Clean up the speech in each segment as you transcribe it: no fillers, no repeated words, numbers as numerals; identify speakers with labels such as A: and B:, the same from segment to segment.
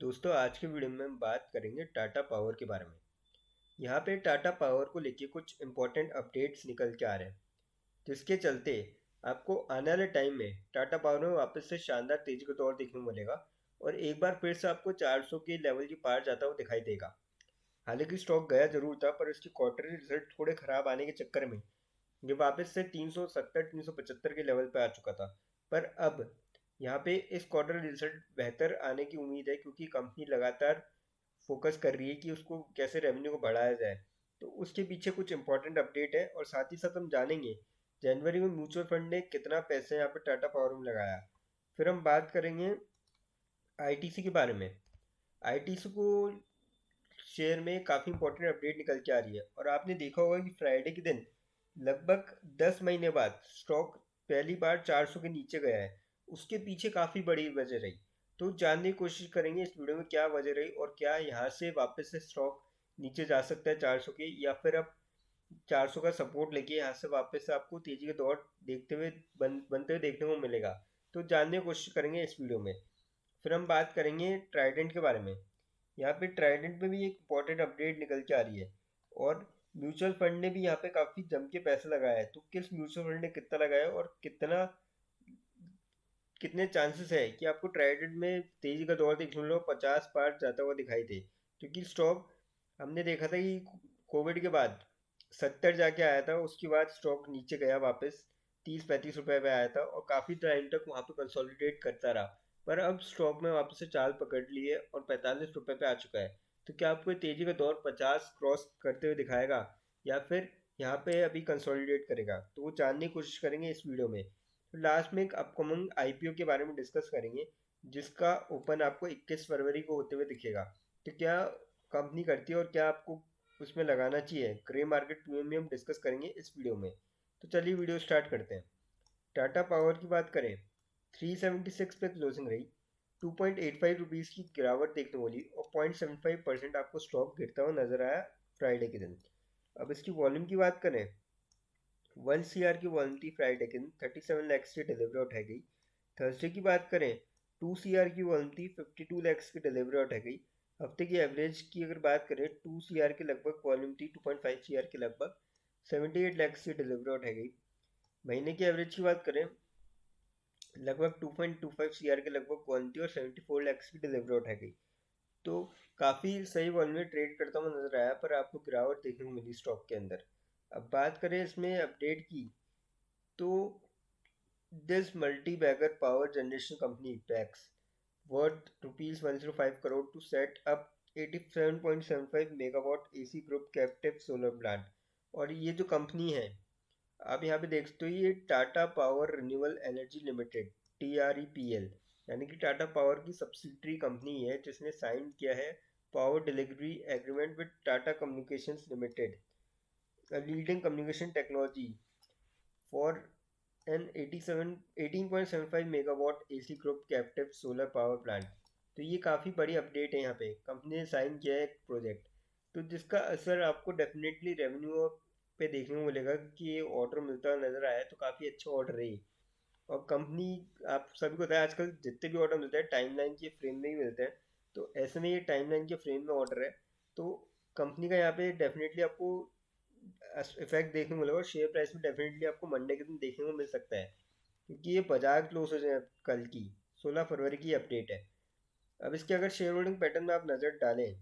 A: दोस्तों आज के वीडियो में हम बात करेंगे टाटा पावर के बारे में। यहाँ पे टाटा पावर को लेके कुछ इम्पोर्टेंट अपडेट्स निकल के आ रहे हैं, जिसके चलते आपको आने वाले टाइम में टाटा पावर में वापस से शानदार तेजी का दौर देखने को मिलेगा और एक बार फिर से आपको 400 के लेवल की पार जाता हुआ दिखाई देगा। हालांकि स्टॉक गया जरूर था, पर इसकी क्वार्टरली रिजल्ट थोड़े खराब आने के चक्कर में ये वापस से 370 375 के लेवल पे आ चुका था। पर अब यहाँ पे इस क्वार्टर रिजल्ट बेहतर आने की उम्मीद है, क्योंकि कंपनी लगातार फोकस कर रही है कि उसको कैसे रेवेन्यू को बढ़ाया जाए। तो उसके पीछे कुछ इंपॉर्टेंट अपडेट है और साथ ही साथ हम जानेंगे जनवरी में म्यूचुअल फंड ने कितना पैसे यहाँ पे टाटा पावर में लगाया। फिर हम बात करेंगे आईटीसी के बारे में। आईटीसी को शेयर में काफ़ी इंपॉर्टेंट अपडेट निकल के आ रही है और आपने देखा होगा कि फ्राइडे के दिन लगभग 10 महीने बाद स्टॉक पहली बार 400 के नीचे गया है। उसके पीछे काफ़ी बड़ी वजह रही। तो जानने की कोशिश करेंगे इस वीडियो में क्या वजह रही और क्या यहाँ से वापस से स्टॉक नीचे जा सकता है 400 के, या फिर अब 400 का सपोर्ट लेके यहाँ से वापस से आपको तेजी का दौर देखते हुए बनते हुए देखने को मिलेगा। तो जानने की कोशिश करेंगे इस वीडियो में। फिर हम बात करेंगे ट्राइडेंट के बारे में। यहाँ पे ट्राइडेंट में भी एक इम्पॉर्टेंट अपडेट निकल के आ रही है और म्यूचुअल फंड ने भी यहाँ पे काफ़ी जम के पैसे लगाया है। तो किस म्यूचुअल फंड ने कितना लगाया और कितने चांसेस है कि आपको ट्राइडेंट में तेजी का दौर देखने लो 50 पार जाता हुआ दिखाई दे। क्योंकि स्टॉक हमने देखा था कि कोविड के बाद 70 जाके आया था, उसके बाद स्टॉक नीचे गया वापस 30-35 रुपए पे आया था और काफ़ी टाइम तक वहाँ पे कंसोलिडेट करता रहा। पर अब स्टॉक में वापस से चाल पकड़ ली है और 45 रुपए पे आ चुका है। तो क्या आपको ये तेजी का दौर 50 क्रॉस करते हुए दिखाएगा या फिर यहाँ पे अभी कंसोलिडेट करेगा, तो वो जानने की कोशिश करेंगे इस वीडियो में। तो लास्ट में एक अपकमिंग आईपीओ के बारे में डिस्कस करेंगे, जिसका ओपन आपको 21 फरवरी को होते हुए दिखेगा। तो क्या कंपनी करती है और क्या आपको उसमें लगाना चाहिए, ग्रे मार्केट प्रीमियम डिस्कस करेंगे इस वीडियो में। तो चलिए वीडियो स्टार्ट करते हैं। टाटा पावर की बात करें, 376 पे क्लोजिंग रही। 2.85 रुपीज़ की गिरावट देखने को मिली और 0.75% आपको स्टॉक गिरता हुआ नजर आया फ्राइडे के दिन। अब इसकी वॉल्यूम की बात करें, 1 CR की वॉल्यूम थी फ्राइडे के दिन, 37 लैक्स की डिलीवरी उठाई गई। थर्सडे की बात करें, 2 CR की वॉल्यूम थी, 52 लैक्स की डिलीवरी उठाई गई। हफ्ते की एवरेज की अगर बात करें, 2 CR के लगभग वॉल्यूम थी, 2.5 CR के लगभग 78 लैक्स की डिलीवरी उठाई गई। महीने की एवरेज की बात करें, लगभग 2.25 CR के लगभग क्वालिटी और 74 लैक्स की डिलीवरी उठाई गई। तो काफ़ी सही वॉल्यूम में ट्रेड करता हुआ नजर आया, पर आपको गिरावट देखने को मिली स्टॉक के अंदर। अब बात करें इसमें अपडेट की, तो this multi bagger power generation company packs worth ₹105 crore to set up 87.75 megawatt AC group captive solar plant. और ये जो कंपनी है, आप यहाँ पे देख सकते हो, ये Tata power renewable energy limited TREPL, यानी कि टाटा पावर की सब्सिडरी कंपनी है, जिसने साइन किया है power delivery agreement with Tata communications limited, leading communication technology, for an 18.75 megawatt AC group captive solar power plant. तो ये काफ़ी बड़ी अपडेट है। यहाँ पे कंपनी ने साइन किया है एक प्रोजेक्ट, तो जिसका असर आपको डेफिनेटली रेवेन्यू पे देखने को मिलेगा कि ये ऑर्डर मिलता हुआ नजर आया। तो काफ़ी अच्छा ऑर्डर है ये। और कंपनी, आप सभी को पता है आजकल जितने भी ऑर्डर मिलते हैं टाइमलाइन के फ्रेम में ही मिलते हैं। तो ऐसे में ये टाइमलाइन के फ्रेम में ऑर्डर है। तो कंपनी का यहाँ पे डेफिनेटली आपको इफेक्ट देखने को मिलेगा और शेयर प्राइस में डेफिनेटली आपको मंडे के दिन देखने को मिल सकता है, क्योंकि ये बाजार क्लोज हो जाए कल की 16 फरवरी की अपडेट है। अब इसके अगर शेयर होल्डिंग पैटर्न में आप नज़र डालें,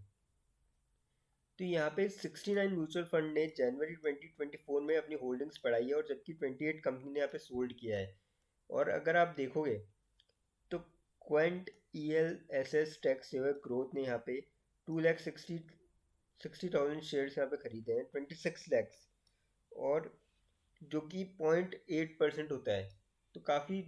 A: तो यहाँ पे 69 म्यूचुअल फंड ने जनवरी 2024 में अपनी होल्डिंग्स बढ़ाई है और जबकि 28 कंपनी ने यहाँ पे सोल्ड किया है। और अगर आप देखोगे तो Quant ELSS tax saver growth ने यहाँ पे 2,60,000 शेयर्स यहाँ पे खरीदे हैं, 26 लैक्स, और जो कि 0.8% होता है। तो काफ़ी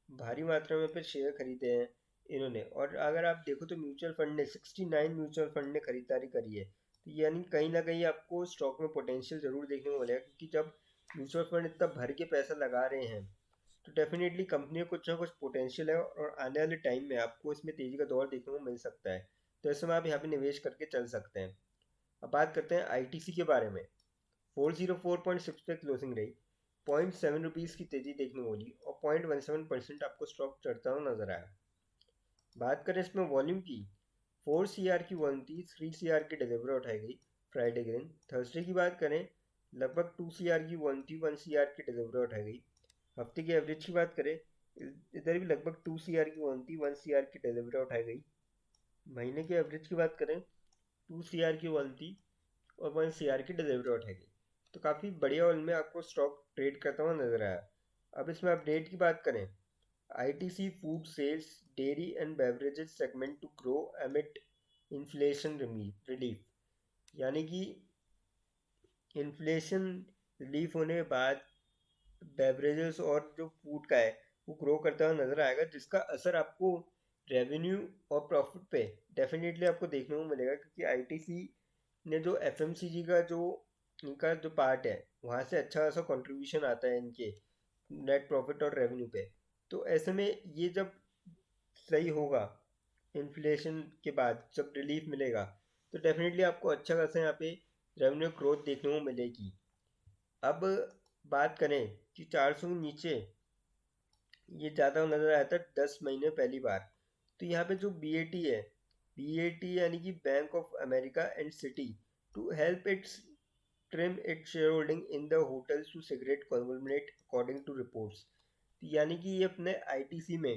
A: भारी मात्रा में फिर शेयर खरीदे हैं इन्होंने। और अगर आप देखो तो म्यूचुअल फंड ने 69 म्यूचुअल फंड ने खरीदारी करी है। तो यानी कहीं ना कहीं आपको स्टॉक में पोटेंशियल ज़रूर देखने को मिलेगा, क्योंकि जब म्यूचुअल फंड इतना भर के पैसा लगा रहे हैं तो डेफिनेटली कंपनी में कुछ ना कुछ पोटेंशियल है और आने वाले टाइम में आपको इसमें तेज़ी का दौर देखने को मिल सकता है। तो ऐसे में आप यहाँ पे निवेश करके चल सकते हैं। अब बात करते हैं आईटीसी के बारे में। 404.6 पे क्लोजिंग रही, 0.7 रुपीज़ की तेज़ी देखने को मिली और 0.17% आपको स्टॉक चढ़ता हुआ नजर आया। बात करें इसमें वॉल्यूम की, 4 CR की वन थी, 3 CR की डिलीवरी उठाई गई फ्राइडे के दिन। थर्सडे की बात करें, लगभग 2 CR की वन थी, 1 CR की डिलीवरी उठाई गई। हफ्ते की एवरेज की बात करें, इधर भी लगभग 2 CR की वन थी, 1 CR की डिलीवरी उठाई गई। महीने की एवरेज की बात करें, 2 CR की वन थी और 1 CR की डिलीवरी उठाई गई। तो काफ़ी बढ़िया ऑयल में आपको स्टॉक ट्रेड करता हुआ नजर आया। अब इसमें अपडेट की बात करें, ITC food sales dairy and beverages segment to grow amid inflation relief, यानी कि इन्फ्लेशन रिलीफ होने के बाद बेवरेजेस और जो फूड का है वो ग्रो करता हुआ नजर आएगा, जिसका असर आपको रेवेन्यू और प्रॉफिट पे डेफिनेटली आपको देखने को मिलेगा, क्योंकि आईटीसी ने जो एफएमसीजी का जो इनका जो पार्ट है वहाँ से अच्छा खासा कंट्रीब्यूशन आता है इनके नेट प्रॉफिट और रेवेन्यू पे। तो ऐसे में ये जब सही होगा, इन्फ्लेशन के बाद जब रिलीफ मिलेगा, तो डेफिनेटली आपको अच्छा खासा यहाँ पे रेवेन्यू ग्रोथ देखने को मिलेगी। अब बात करें कि 400 नीचे ये ज़्यादा नज़र आया था 10 महीने पहली बार। तो यहाँ पे जो BAT है, BAT यानी कि bank of America and Citi, to help its trim its share holding in the hotels to cigarette conglomerate according to reports. यानी कि ये अपने आईटीसी में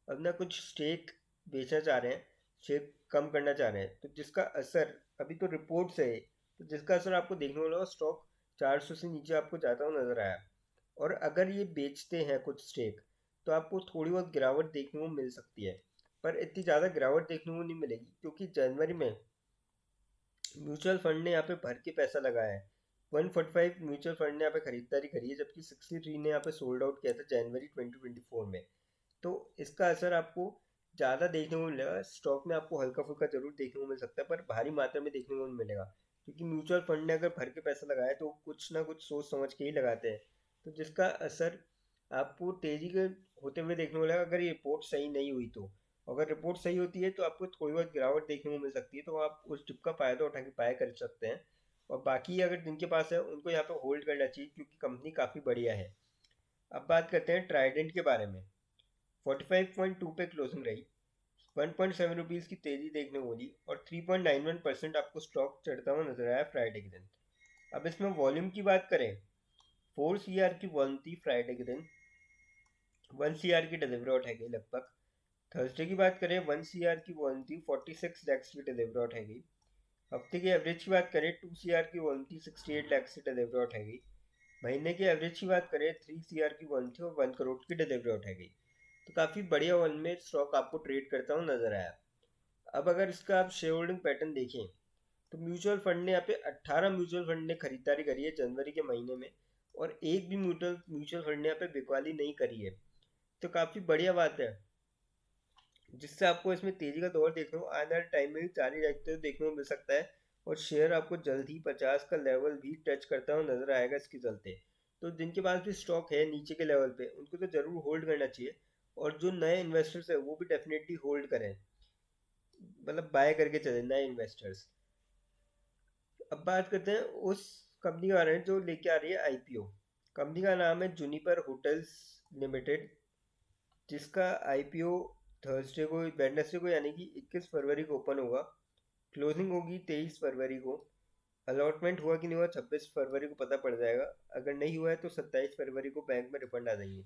A: अपना कुछ स्टेक बेचना चाह रहे हैं, स्टेक कम करना चाह रहे हैं, तो जिसका असर अभी तो रिपोर्ट से है, तो जिसका असर आपको देखने वाला स्टॉक 400 से नीचे आपको जाता हुआ नजर आया। और अगर ये बेचते हैं कुछ स्टेक, तो आपको थोड़ी बहुत गिरावट देखने को मिल सकती है, पर इतनी ज़्यादा गिरावट देखने को नहीं मिलेगी, क्योंकि जनवरी में म्यूचुअल फंड ने यहाँ पे भर के पैसा लगाया है। 145 म्यूचुअल फंड ने यहाँ पे खरीदारी करी है, जबकि 63 ने यहाँ पे सोल्ड आउट किया था जनवरी 2024 में। तो इसका असर आपको ज़्यादा देखने को मिलेगा, स्टॉक में आपको हल्का फुल्का जरूर देखने को मिल सकता है, पर भारी मात्रा में देखने को नहीं मिलेगा, क्योंकि म्यूचुअल फंड ने अगर भर के पैसा लगाया तो कुछ ना कुछ सोच समझ के ही लगाते हैं। तो जिसका असर आपको तेजी के होते हुए देखने को मिलेगा, अगर ये रिपोर्ट सही नहीं हुई तो। अगर रिपोर्ट सही होती है तो आपको थोड़ी बहुत गिरावट देखने को मिल सकती है, तो आप उस डिप का फायदा उठा के बाय कर सकते हैं। और बाकी अगर जिनके पास है उनको यहाँ पे होल्ड करना चाहिए, क्योंकि कंपनी काफ़ी बढ़िया है। अब बात करते हैं ट्राइडेंट के बारे में। 45.2 पे क्लोजिंग रही, 1.7 रुपीज़ की तेजी देखने को मिली और 3.91% आपको स्टॉक चढ़ता हुआ नजर आया फ्राइडे के दिन। अब इसमें वॉल्यूम की बात करें, 4 CR की वन थी फ्राइडे के दिन, 1 CR की डिलीवरी उठाई गई लगभग। थर्सडे की बात करें, 1 CR की वन थी, 46 लैक्स की डिलीवरी उठाई गई। हफ्ते की एवरेज की बात करें, 2 CR की वन थी, 68 लैक्स की डिलीवरी उठाई गई। महीने की एवरेज की बात करें, 3 CR की वन थी और 1 करोड़ की डिलीवरी उठाई गई। तो काफ़ी बढ़िया वन में स्टॉक आपको ट्रेड करता हुआ नजर आया। अब अगर इसका आप शेयर होल्डिंग पैटर्न देखें, तो म्यूचुअल फंड ने यहाँ पे 18 म्यूचुअल फंड ने खरीदारी करी है जनवरी के महीने में, और एक भी म्यूचुअल म्यूचुअल फंड ने यहाँ पे बिकवाली नहीं करी है। तो काफ़ी बढ़िया बात है, जिससे आपको इसमें तेजी का दौर देखने को आने वाले टाइम में भी जारी रहते हुए देखने को मिल सकता है। और शेयर आपको जल्द ही 50 का लेवल भी टच करता हुआ नजर आएगा इसके चलते। तो जिनके पास भी स्टॉक है नीचे के लेवल पे, उनको तो जरूर होल्ड करना चाहिए। और जो नए इन्वेस्टर्स है वो भी डेफिनेटली होल्ड करें, मतलब बाय करके चले नए इन्वेस्टर्स। अब बात करते हैं उस कंपनी के बारे में जो लेके आ रही है आईपीओ। कंपनी का नाम है जुनिपर होटल्स लिमिटेड, जिसका आईपीओ थर्सडे को वेडनेसडे को यानी कि 21 फरवरी को ओपन होगा। क्लोजिंग होगी 23 फरवरी को। अलॉटमेंट हुआ कि नहीं हुआ 26 फरवरी को पता पड़ जाएगा। अगर नहीं हुआ है तो 27 फरवरी को बैंक में रिफंड आ जाएंगे,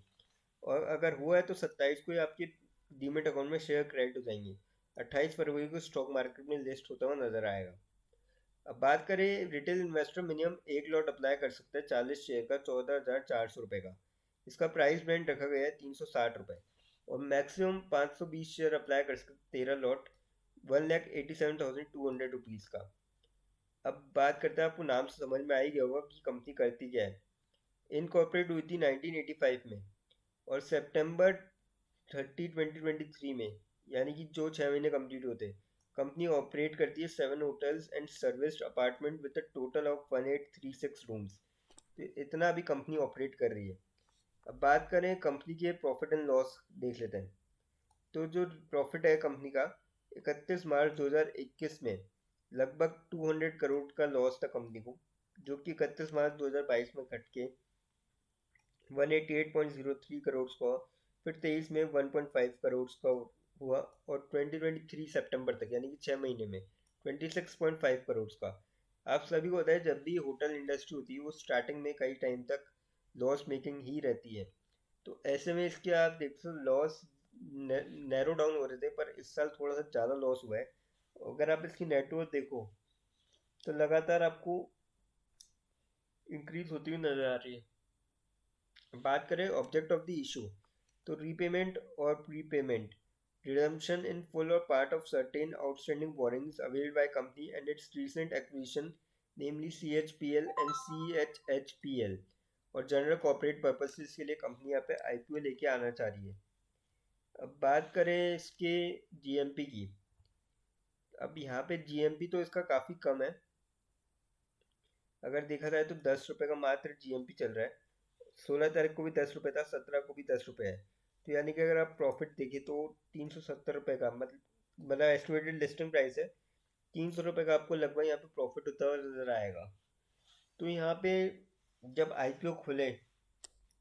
A: और अगर हुआ है तो 27 को ही आपके डीमेट अकाउंट में शेयर क्रेडिट हो जाएंगे। 28 फरवरी को स्टॉक मार्केट में लिस्ट होता हुआ नजर आएगा। अब बात करें, रिटेल इन्वेस्टर मिनिमम एक लॉट अप्लाई कर सकता है 40 शेयर का 14,400 रुपये का। इसका प्राइस बैंड रखा गया है 360 रुपये। और मैक्सिमम 520 शेयर अप्लाई कर सकते 13 लॉट, 1,87,200 रुपीज़ का। अब बात करते हैं, आपको नाम से समझ में आ ही गया होगा कि कंपनी करती क्या है। इनकॉर्पोरेट हुई थी 1985 में, और सितंबर 30 2023 में, यानी कि जो 6 महीने कंप्लीट होते, कंपनी ऑपरेट करती है 7 hotels and serviced apartment with a total of 1836 rooms. तो इतना अभी कंपनी ऑपरेट कर रही है। अब बात करें कंपनी के प्रॉफिट एंड लॉस देख लेते हैं। तो जो प्रॉफिट है कंपनी का, 31 मार्च 2021 में लगभग 200 करोड़ का लॉस था कंपनी को, जो कि 31 मार्च 2022 में घट के 188.03 करोड़ का, फिर 23 में 1.5 करोड़ का हुआ, और 2023 सितंबर तक यानी कि 6 महीने में 26.5 करोड़ का। आप सभी को पता है जब भी होटल इंडस्ट्री होती है वो स्टार्टिंग में कई टाइम तक लॉस मेकिंग ही रहती है। तो ऐसे में इसके आप देखो लॉस नैरो डाउन हो रहे थे, पर इस साल थोड़ा सा ज़्यादा लॉस हुआ है। अगर आप इसकी नेटवर्थ देखो तो लगातार आपको इंक्रीज होती हुई नजर आ रही है। बात करें ऑब्जेक्ट ऑफ द इशू, तो रीपेमेंट और prepayment, redemption in full or part of certain outstanding borrowings availed by company and its recent acquisition, namely CHPL and CHHPL, और जनरल कॉर्पोरेट पर्पसेस के लिए कंपनी यहाँ पे आईपीओ लेके आना चाह रही है। अब बात करें इसके जीएमपी की, अब यहाँ पे जीएमपी तो इसका काफ़ी कम है। अगर देखा जाए तो 10 रुपये का मात्र जीएमपी चल रहा है। 16 तारीख को भी 10 रुपये था, 17 को भी 10 रुपये है। तो यानी कि अगर आप प्रॉफिट देखें तो 370 रुपये का, मतलब एस्टिमेटेड लिस्टिंग प्राइस है। 300 रुपये का आपको लगभग यहाँ पे प्रॉफिट होता हुआ नजर आएगा। तो यहाँ पे जब आईपीओ खुले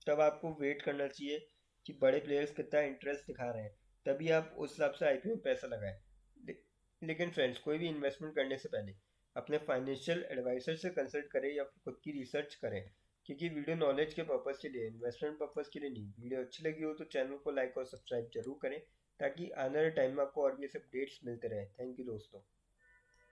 A: तब आपको वेट करना चाहिए कि बड़े प्लेयर्स कितना इंटरेस्ट दिखा रहे हैं, तभी आप उस हिसाब से आईपीओ में पैसा लगाएं। ले, लेकिन फ्रेंड्स, कोई भी इन्वेस्टमेंट करने से पहले अपने फाइनेंशियल एडवाइजर से कंसल्ट करें या फिर खुद की रिसर्च करें, क्योंकि वीडियो नॉलेज के पर्पज़ के लिए, इन्वेस्टमेंट पर्पज़ के लिए नहीं। वीडियो अच्छी लगी हो तो चैनल को लाइक और सब्सक्राइब जरूर करें, ताकि आने वाले टाइम में आपको और भी ऐसे अपडेट्स मिलते रहे। थैंक यू दोस्तों।